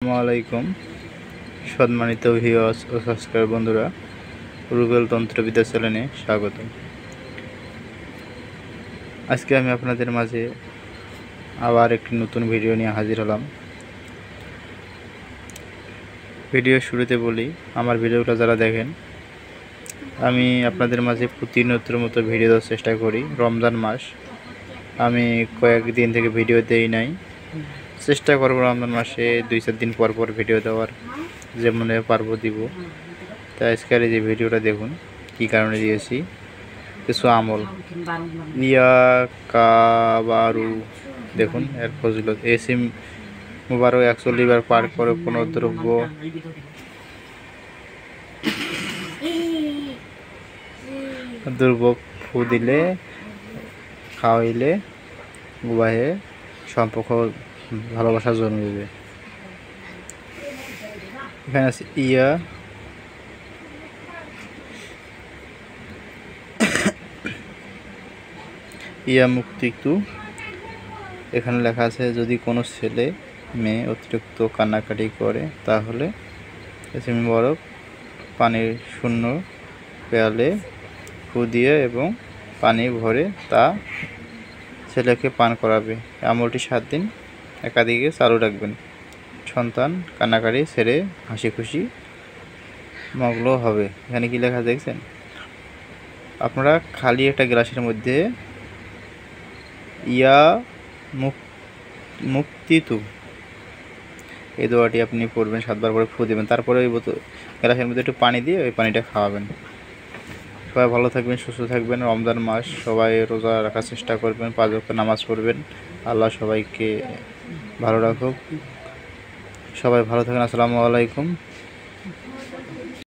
আসসালামু আলাইকুম সম্মানিত ভিউয়ার্স ও সাবস্ক্রাইবার বন্ধুরা, রুবেল তন্ত্রবিদ্যা চ্যানেলে স্বাগত। আজকে আমি আপনাদের মাঝে আবার একটি নতুন ভিডিও নিয়ে হাজির হলাম। ভিডিও শুরুতে বলি, আমার ভিডিওগুলো যারা দেখেন, আমি আপনাদের মাঝে প্রতিনিয়তের মতো ভিডিও দেওয়ার চেষ্টা করি। রমজান মাস, আমি কয়েকদিন থেকে ভিডিও দেই নাই, চেষ্টা করব রমজান মাসে 2-4 দিন পর পর ভিডিও দেওয়ার, যেমন পারবো দিব। তাই আজকের এই যে ভিডিওটা দেখুন, কি কারণে দিয়েছি। কিছু আমল ইয়াকাবারু দেখুন, এর ফজিলত। এসিম মুবারক 140 বার পার করে কোনো দ্রব্য ফু দিলে, খাওয়াইলে উবাহে সম্পর্ক ভালোবাসা জন্মিবে। এখানে আছে ইয়া মুক্তিতু। এখানে লেখা আছে, যদি কোনো ছেলে মেয়ে অতিরিক্ত কান্নাকাটি করে তাহলে এসিম মুবারক পানির শূন্য পেয়ালে ফু দিয়ে এবং পানি ভরে তা ছেলেকে পান করাবে। আমলটি 7 দিন একাধিকে চালু রাখবেন। সন্তান কান্নাকাটি ছেড়ে হাসি খুশি মগ্ন হবে। এখানে কি লেখা দেখছেন? আপনারা খালি একটা গ্লাসের মধ্যে ইয়া মুক্তিতু এই দোয়াটি আপনি পড়বেন, 7 বার করে ফু দেবেন। তারপরে ওই গ্লাসের মধ্যে একটু পানি দিয়ে ওই পানিটা খাওয়াবেন। সবাই ভালো থাকবেন, সুস্থ থাকবেন। রমজান মাস, সবাই রোজা রাখার চেষ্টা করবেন, 5 ওয়াক্ত নামাজ পড়বেন। আল্লাহ সবাইকে ভালো রাখুক। সবাই ভালো থাকেন। আসসালামু আলাইকুম।